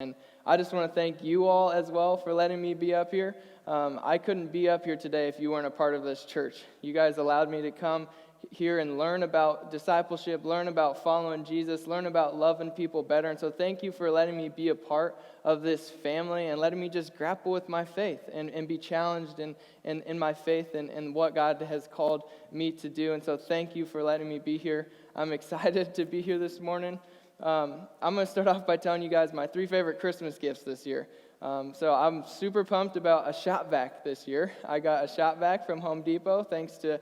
And I just want to thank you all as well for letting me be up here. I couldn't be up here today if you weren't a part of this church. You guys allowed me to come here and learn about discipleship, learn about following Jesus, learn about loving people better. And so thank you for letting me be a part of this family and letting me just grapple with my faith and be challenged in my faith and what God has called me to do. And so thank you for letting me be here. I'm excited to be here this morning. I'm going to start off by telling you guys my 3 favorite Christmas gifts this year. So I'm super pumped about a shop vac this year. I got a shop vac from Home Depot thanks to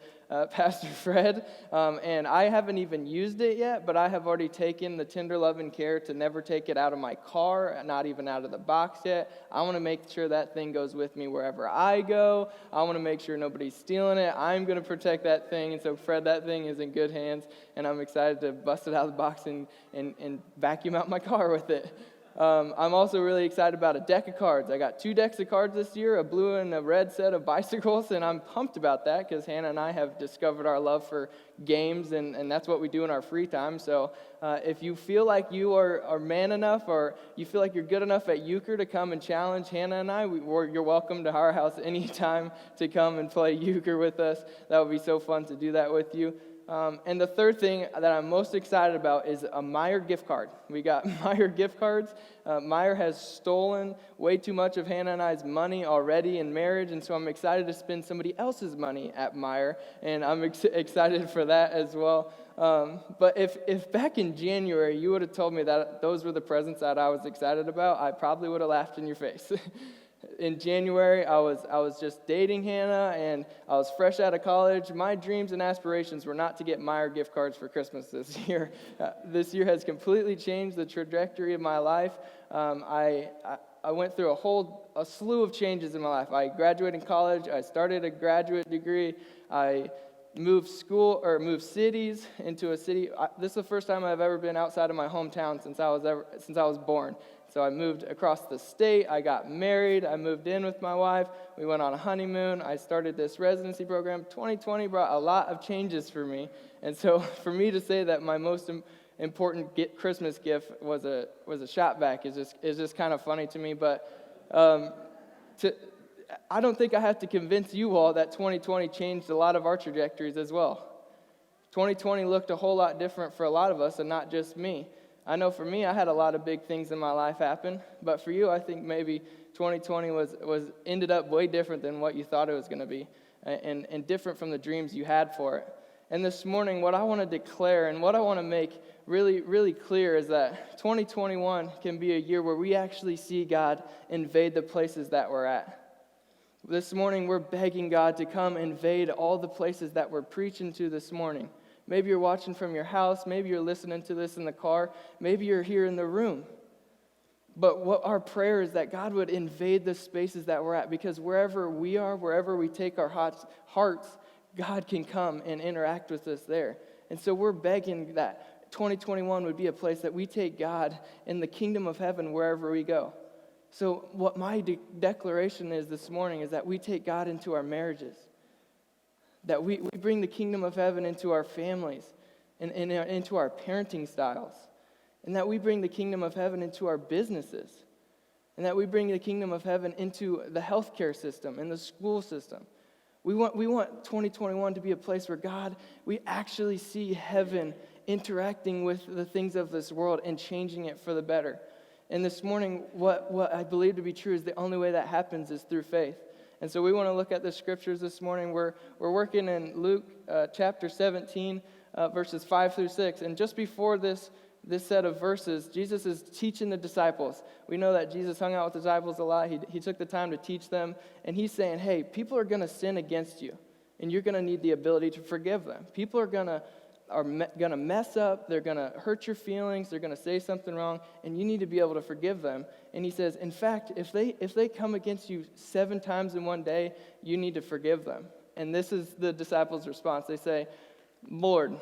Pastor Fred, and I haven't even used it yet, but I have already taken the tender love and care to never take it out of my car, not even out of the box yet. I want to make sure that thing goes with me wherever I go. I want to make sure nobody's stealing it. I'm going to protect that thing, and so Fred, that thing is in good hands, and I'm excited to bust it out of the box and vacuum out my car with it. I'm also really excited about a deck of cards. I got 2 decks of cards this year, a blue and a red set of bicycles, and I'm pumped about that because Hannah and I have discovered our love for games, and that's what we do in our free time. So if you feel like you are man enough or you feel like you're good enough at euchre to come and challenge Hannah and I, you're welcome to our house anytime to come and play euchre with us. That would be so fun to do that with you. And the third thing that I'm most excited about is a Meijer gift card. We got Meijer gift cards. Meijer has stolen way too much of Hannah and I's money already in marriage, and so I'm excited to spend somebody else's money at Meijer, and I'm excited for that as well. But if back in January you would have told me that those were the presents that I was excited about, I probably would have laughed in your face. In January, I was just dating Hannah, and I was fresh out of college. My dreams and aspirations were not to get Meijer gift cards for Christmas this year. This year has completely changed the trajectory of my life. I went through a slew of changes in my life. I graduated college. I started a graduate degree. I moved cities into a city. This is the first time I've ever been outside of my hometown since I was born. So I moved across the state, I got married, I moved in with my wife, we went on a honeymoon, I started this residency program. 2020 brought a lot of changes for me, and so for me to say that my most important Christmas gift was a shop vac is just kind of funny to me, but I don't think I have to convince you all that 2020 changed a lot of our trajectories as well. 2020 looked a whole lot different for a lot of us and not just me. I know for me, I had a lot of big things in my life happen, but for you, I think maybe 2020 ended up way different than what you thought it was going to be, and different from the dreams you had for it. And this morning, what I want to declare and what I want to make really, really clear is that 2021 can be a year where we actually see God invade the places that we're at. This morning, we're begging God to come invade all the places that we're preaching to this morning. Maybe you're watching from your house. Maybe you're listening to this in the car. Maybe you're here in the room. But what our prayer is that God would invade the spaces that we're at, because wherever we are, wherever we take our hearts, God can come and interact with us there. And so we're begging that 2021 would be a place that we take God in the kingdom of heaven wherever we go. So what my declaration is this morning is that we take God into our marriages. That we bring the kingdom of heaven into our families and into our parenting styles. And that we bring the kingdom of heaven into our businesses. And that we bring the kingdom of heaven into the healthcare system and the school system. We want 2021 to be a place where God, we actually see heaven interacting with the things of this world and changing it for the better. And this morning, what I believe to be true is the only way that happens is through faith. And so we want to look at the scriptures this morning. We're working in Luke chapter 17, verses 5 through 6. And just before this set of verses, Jesus is teaching the disciples. We know that Jesus hung out with the disciples a lot. He took the time to teach them. And he's saying, hey, people are going to sin against you. And you're going to need the ability to forgive them. People are going to mess up. They're going to hurt your feelings. They're going to say something wrong. And you need to be able to forgive them. And he says, in fact, if they come against you 7 times in one day, you need to forgive them. And this is the disciples' response. They say, Lord,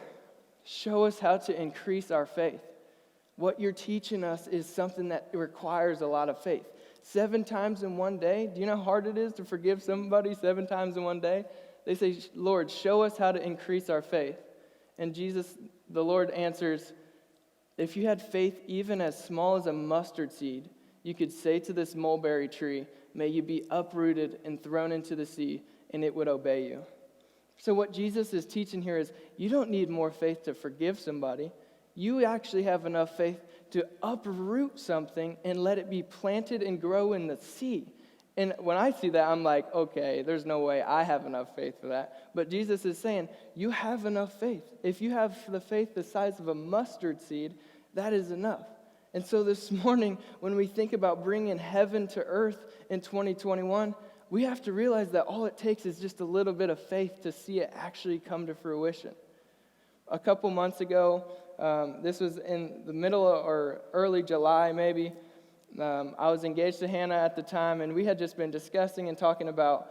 show us how to increase our faith. What you're teaching us is something that requires a lot of faith. 7 times in one day? Do you know how hard it is to forgive somebody 7 times in one day? They say, Lord, show us how to increase our faith. And Jesus, the Lord, answers, if you had faith even as small as a mustard seed, You could say to this mulberry tree, may you be uprooted and thrown into the sea, and it would obey you. So what Jesus is teaching here is you don't need more faith to forgive somebody. You actually have enough faith to uproot something and let it be planted and grow in the sea. And when I see that, I'm like, okay, there's no way I have enough faith for that. But Jesus is saying, you have enough faith. If you have the faith the size of a mustard seed, that is enough. And so this morning, when we think about bringing heaven to earth in 2021, we have to realize that all it takes is just a little bit of faith to see it actually come to fruition. A couple months ago, this was in the middle or early July maybe, I was engaged to Hannah at the time, and we had just been discussing and talking about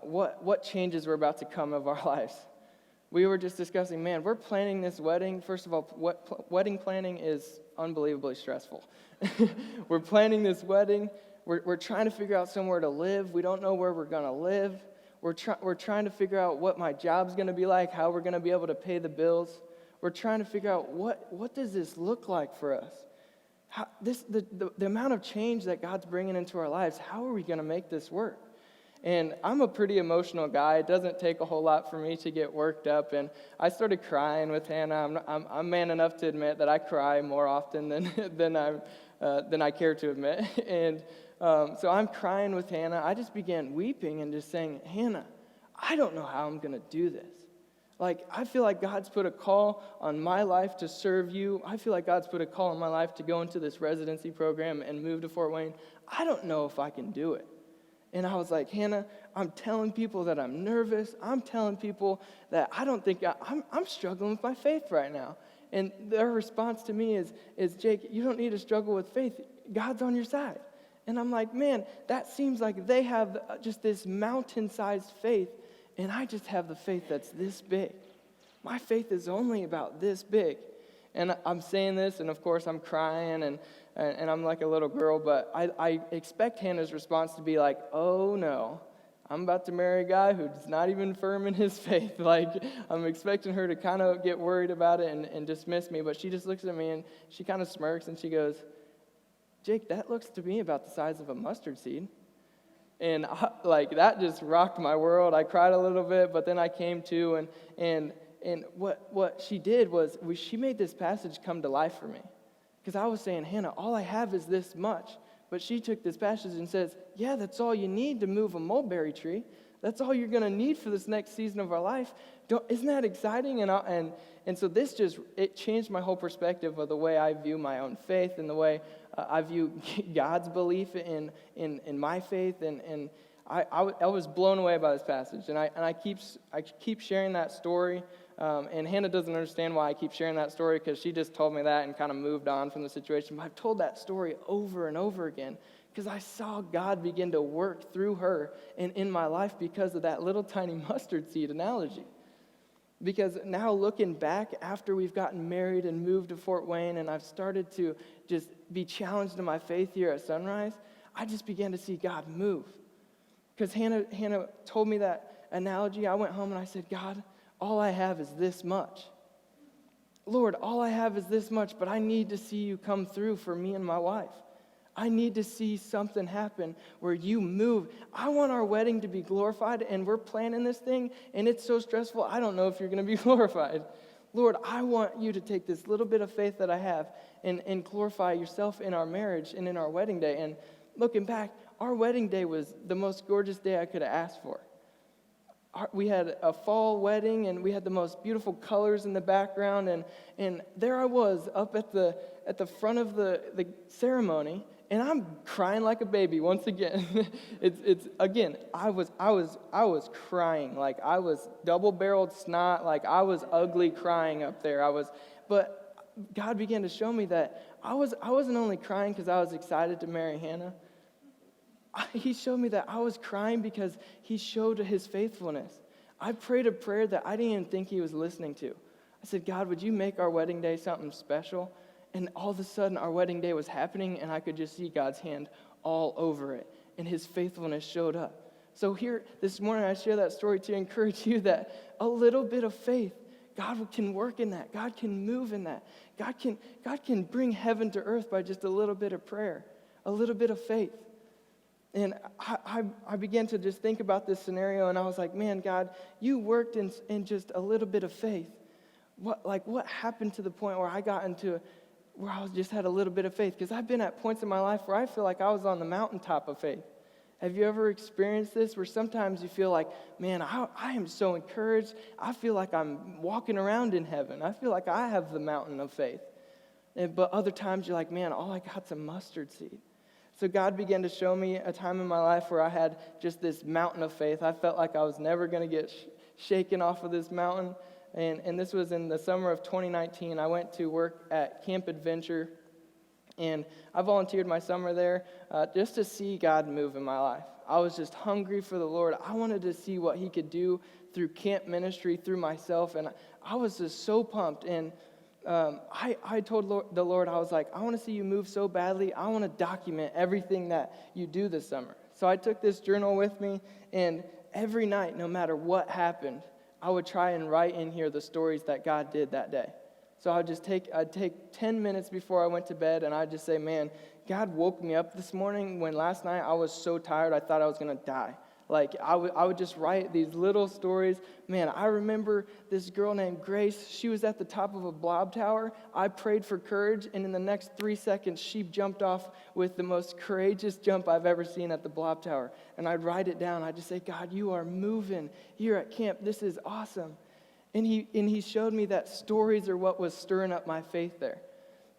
what changes were about to come of our lives. We were just discussing, man, we're planning this wedding. First of all, wedding planning is unbelievably stressful. We're planning this wedding. We're trying to figure out somewhere to live. We don't know where we're going to live. We're trying to figure out what my job's going to be like, how we're going to be able to pay the bills. We're trying to figure out what does this look like for us? The amount of change that God's bringing into our lives, how are we going to make this work? And I'm a pretty emotional guy. It doesn't take a whole lot for me to get worked up. And I started crying with Hannah. I'm man enough to admit that I cry more often than I care to admit. And so I'm crying with Hannah. I just began weeping and just saying, Hannah, I don't know how I'm going to do this. Like, I feel like God's put a call on my life to serve you. I feel like God's put a call on my life to go into this residency program and move to Fort Wayne. I don't know if I can do it. And I was like, Hannah, I'm telling people that I'm nervous. I'm telling people that I don't think I'm struggling with my faith right now. And their response to me is, Jake, you don't need to struggle with faith. God's on your side. And I'm like, man, that seems like they have just this mountain-sized faith, and I just have the faith that's this big. My faith is only about this big. And I'm saying this, and of course I'm crying, and I'm like a little girl, but I expect Hannah's response to be like, oh no, I'm about to marry a guy who's not even firm in his faith. Like, I'm expecting her to kind of get worried about it and dismiss me, but she just looks at me and she kind of smirks and she goes, Jake, that looks to me about the size of a mustard seed. And that just rocked my world. I cried a little bit, but then I came to, and what she did was she made this passage come to life for me. Because I was saying, Hannah, all I have is this much. But she took this passage and says, yeah, that's all you need to move a mulberry tree. That's all you're going to need for this next season of our life. Isn't that exciting? And so this it changed my whole perspective of the way I view my own faith and the way I view God's belief in my faith. And I was blown away by this passage. And I keep sharing that story. And Hannah doesn't understand why I keep sharing that story, because she just told me that and kind of moved on from the situation. But I've told that story over and over again because I saw God begin to work through her and in my life because of that little tiny mustard seed analogy. Because now looking back after we've gotten married and moved to Fort Wayne, and I've started to just be challenged in my faith here at Sunrise, I just began to see God move. Because Hannah told me that analogy. I went home and I said, God, all I have is this much. Lord, all I have is this much, but I need to see you come through for me and my wife. I need to see something happen where you move. I want our wedding to be glorified, and we're planning this thing, and it's so stressful, I don't know if you're going to be glorified. Lord, I want you to take this little bit of faith that I have and glorify yourself in our marriage and in our wedding day. And looking back, our wedding day was the most gorgeous day I could have asked for. We had a fall wedding, and we had the most beautiful colors in the background, and there I was up at the front of the ceremony, and I'm crying like a baby once again. I was crying like I was double-barreled snot, like I was ugly crying up there. But God began to show me that I wasn't only crying because I was excited to marry Hannah. He showed me that I was crying because he showed his faithfulness. I prayed a prayer that I didn't even think he was listening to. I said, God, would you make our wedding day something special? And all of a sudden, our wedding day was happening, and I could just see God's hand all over it, and his faithfulness showed up. So here, this morning, I share that story to encourage you that a little bit of faith, God can work in that. God can move in that. God can bring heaven to earth by just a little bit of prayer. A little bit of faith. And I began to just think about this scenario, and I was like, man, God, you worked in just a little bit of faith. What happened to the point where I got into where I just had a little bit of faith? Because I've been at points in my life where I feel like I was on the mountaintop of faith. Have you ever experienced this, where sometimes you feel like, man, I am so encouraged. I feel like I'm walking around in heaven. I feel like I have the mountain of faith. But other times you're like, man, all I got's a mustard seed. So God began to show me a time in my life where I had just this mountain of faith. I felt like I was never going to get shaken off of this mountain. And this was in the summer of 2019. I went to work at Camp Adventure, and I volunteered my summer there just to see God move in my life. I was just hungry for the Lord. I wanted to see what he could do through camp ministry, through myself, and I was just so pumped. And I told the Lord, I was like, I want to see you move so badly. I want to document everything that you do this summer. So I took this journal with me, and every night, no matter what happened, I would try and write in here the stories that God did that day. So I'd take 10 minutes before I went to bed, and I'd just say, man, God woke me up this morning when last night I was so tired I thought I was going to die. Like, I would just write these little stories. Man, I remember this girl named Grace. She was at the top of a blob tower. I prayed for courage, and in the next 3 seconds, she jumped off with the most courageous jump I've ever seen at the blob tower. And I'd write it down. I'd just say, God, you are moving here at camp. This is awesome. And he showed me that stories are what was stirring up my faith there.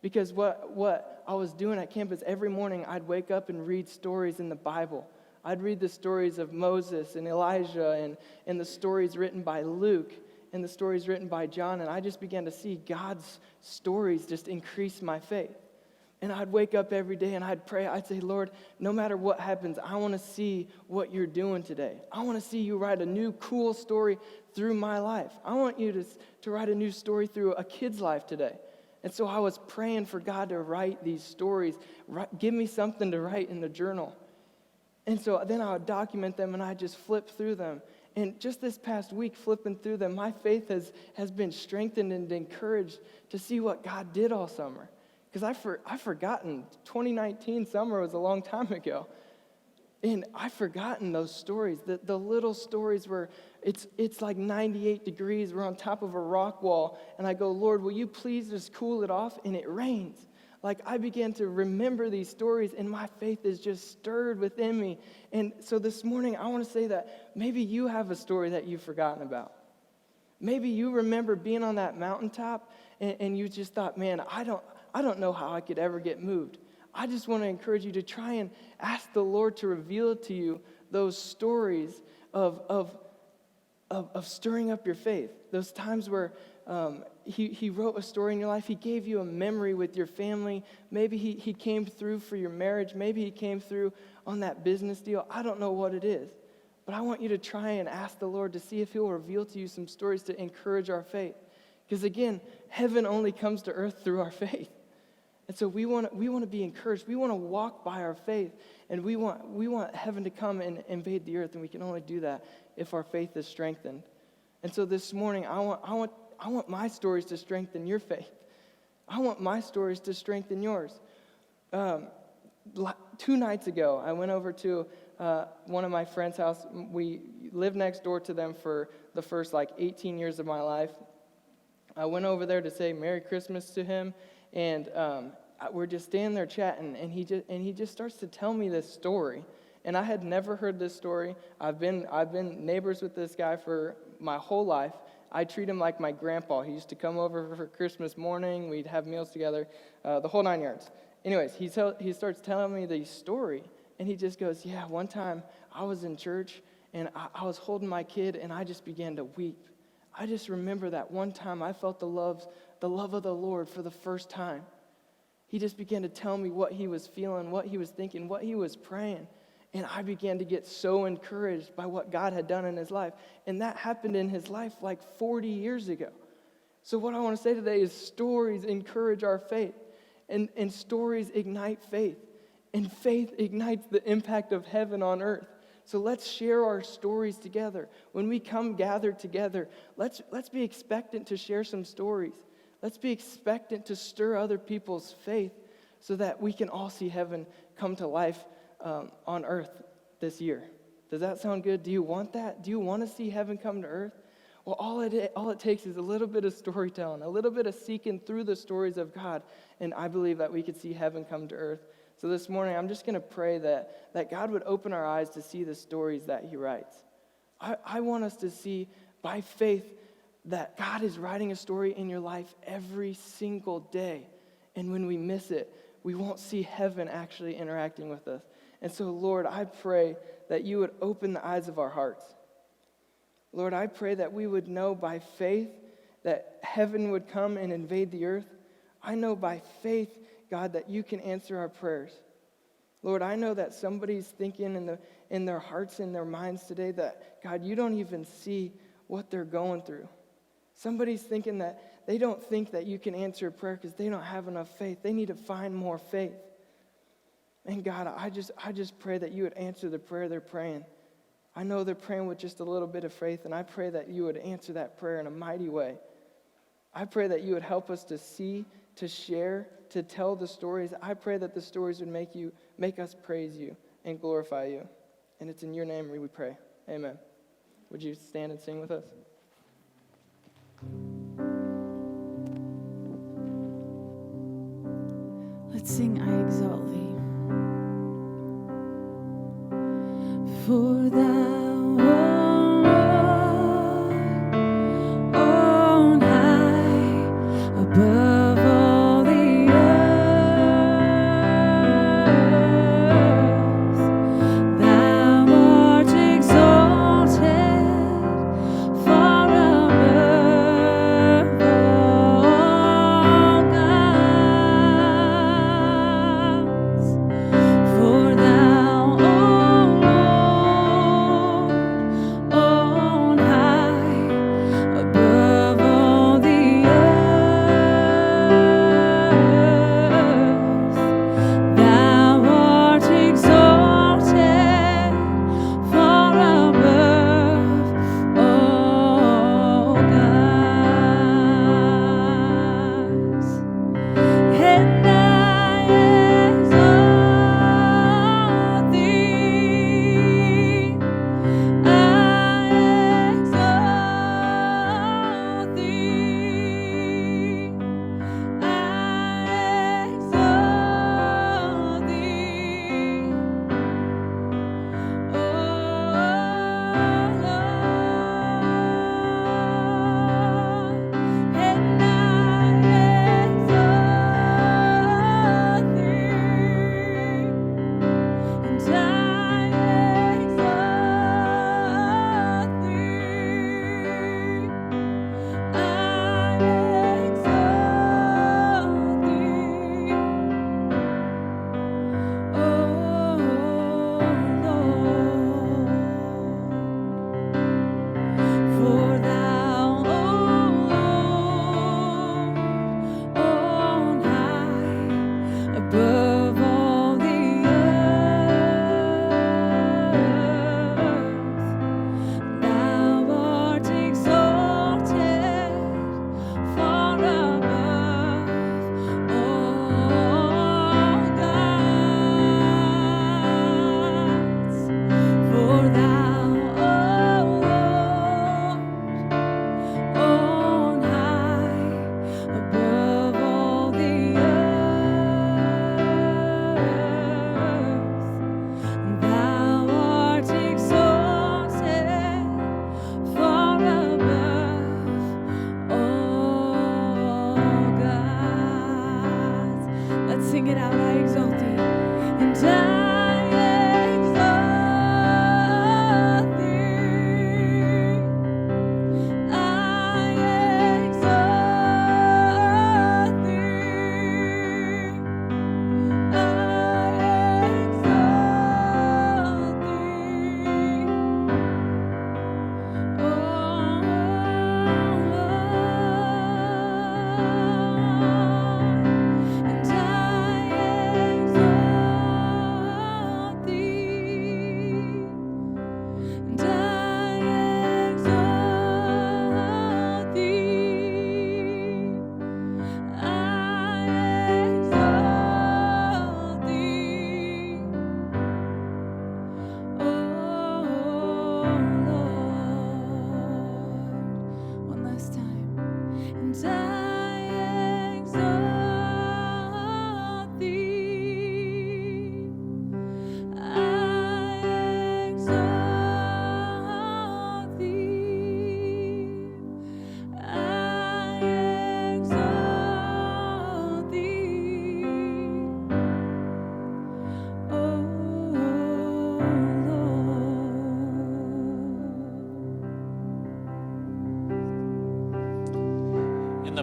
Because what I was doing at camp is every morning I'd wake up and read stories in the Bible. I'd read the stories of Moses and Elijah and the stories written by Luke and the stories written by John, and I just began to see God's stories just increase my faith. And I'd wake up every day and I'd pray. I'd say, Lord, no matter what happens, I want to see what you're doing today. I want to see you write a new cool story through my life. I want you to write a new story through a kid's life today. And so I was praying for God to write these stories. Give me something to write in the journal. And so then I would document them, and I'd just flip through them. And just this past week, flipping through them, my faith has been strengthened and encouraged to see what God did all summer. Because I've forgotten 2019 summer was a long time ago. And I've forgotten those stories, the little stories where it's like 98 degrees, we're on top of a rock wall, and I go, Lord, will you please just cool it off? And it rains. Like, I began to remember these stories, and my faith is just stirred within me. And so this morning, I want to say that maybe you have a story that you've forgotten about. Maybe you remember being on that mountaintop, and you just thought, man, I don't know how I could ever get moved. I just want to encourage you to try and ask the Lord to reveal to you those stories of stirring up your faith. Those times where he wrote a story in your life. He gave you a memory with your family. Maybe he came through for your marriage. Maybe he came through on that business deal. I don't know what it is. But I want you to try and ask the Lord to see if he'll reveal to you some stories to encourage our faith. Because again, heaven only comes to earth through our faith. And so we want to be encouraged. We want to walk by our faith. And we want heaven to come and invade the earth. And we can only do that if our faith is strengthened. And so this morning, I want my stories to strengthen your faith. I want my stories to strengthen yours. 2 nights ago, I went over to one of my friend's house. We lived next door to them for the first 18 years of my life. I went over there to say Merry Christmas to him, and we're just standing there chatting, and he just starts to tell me this story. And I had never heard this story. I've been neighbors with this guy for my whole life. I treat him like my grandpa. He used to come over for Christmas morning. We'd have meals together, the whole 9 yards. Anyways, he starts telling me the story, and he just goes, yeah, one time I was in church, and I was holding my kid, and I just began to weep. I just remember that one time I felt the love of the Lord for the first time. He just began to tell me what he was feeling, what he was thinking, what he was praying. And I began to get so encouraged by what God had done in his life. And that happened in his life 40 years ago. So what I want to say today is stories encourage our faith. And stories ignite faith. And faith ignites the impact of heaven on earth. So let's share our stories together. When we come gathered together, let's be expectant to share some stories. Let's be expectant to stir other people's faith. so that we can all see heaven come to life on earth this year. Does that sound good? Do you want that? Do you want to see heaven come to earth? Well, all it takes is a little bit of storytelling, a little bit of seeking through the stories of God, and I believe that we could see heaven come to earth. So this morning, I'm just going to pray that God would open our eyes to see the stories that he writes. I want us to see by faith that God is writing a story in your life every single day, and when we miss it, we won't see heaven actually interacting with us. And so, Lord, I pray that you would open the eyes of our hearts. Lord, I pray that we would know by faith that heaven would come and invade the earth. I know by faith, God, that you can answer our prayers. Lord, I know that somebody's thinking in their hearts and their minds today that, God, you don't even see what they're going through. Somebody's thinking that they don't think that you can answer a prayer because they don't have enough faith. They need to find more faith. And God, I just pray that you would answer the prayer they're praying. I know they're praying with just a little bit of faith, and I pray that you would answer that prayer in a mighty way. I pray that you would help us to see, to share, to tell the stories. I pray that the stories would make us praise you and glorify you. And it's in your name we pray. Amen. Would you stand and sing with us? Let's sing I Exalt Thee. For thou, O Lord, on high, above all the earth, thou art exalted far above all gods. For thou, O Lord,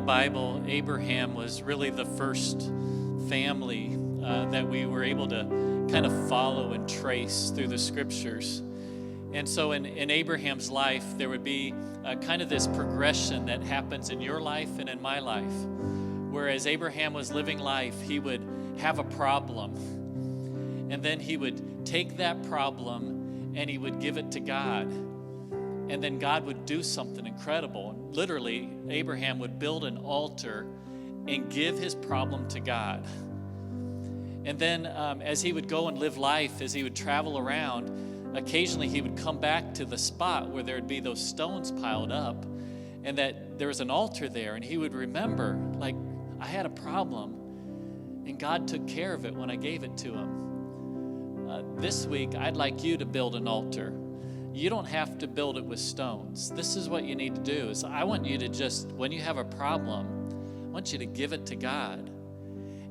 Bible, Abraham was really the first family that we were able to kind of follow and trace through the scriptures. And so in Abraham's life, there would be kind of this progression that happens in your life and in my life. Whereas Abraham was living life, he would have a problem. And then he would take that problem and he would give it to God. And then God would do something incredible. And literally, Abraham would build an altar and give his problem to God. And then as he would go and live life, as he would travel around, occasionally he would come back to the spot where there would be those stones piled up and that there was an altar there. And he would remember, like, I had a problem and God took care of it when I gave it to him. This week, I'd like you to build an altar. You don't have to build it with stones. This is what you need to do. Is I want you to just, when you have a problem, I want you to give it to God.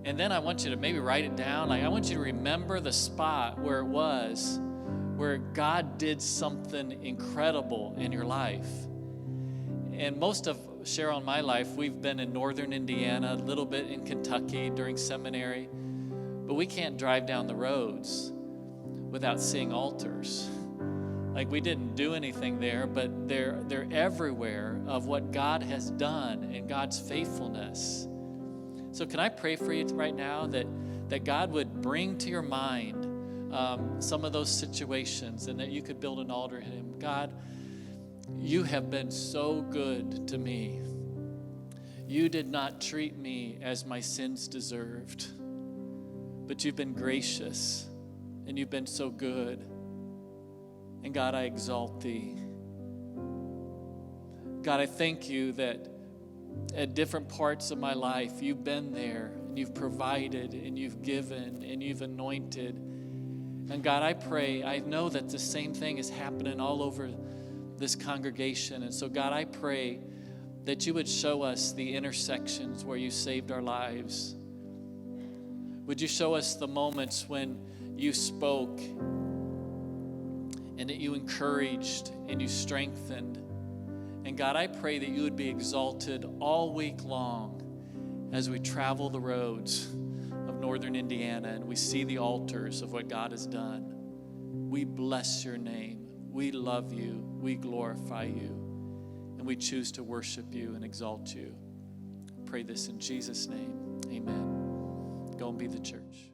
And then I want you to maybe write it down. Like, I want you to remember the spot where it was, where God did something incredible in your life. And most of Cheryl and my life, we've been in northern Indiana, a little bit in Kentucky during seminary, but we can't drive down the roads without seeing altars. Like, we didn't do anything there, but they're everywhere of what God has done and God's faithfulness. So can I pray for you right now that God would bring to your mind some of those situations and that you could build an altar to him. God, you have been so good to me. You did not treat me as my sins deserved, but you've been gracious and you've been so good. And God, I exalt thee. God, I thank you that at different parts of my life, you've been there and you've provided and you've given and you've anointed. And God, I pray, I know that the same thing is happening all over this congregation. And so God, I pray that you would show us the intersections where you saved our lives. Would you show us the moments when you spoke and that you encouraged and you strengthened. And God, I pray that you would be exalted all week long as we travel the roads of northern Indiana and we see the altars of what God has done. We bless your name. We love you. We glorify you. And we choose to worship you and exalt you. Pray this in Jesus' name. Amen. Go and be the church.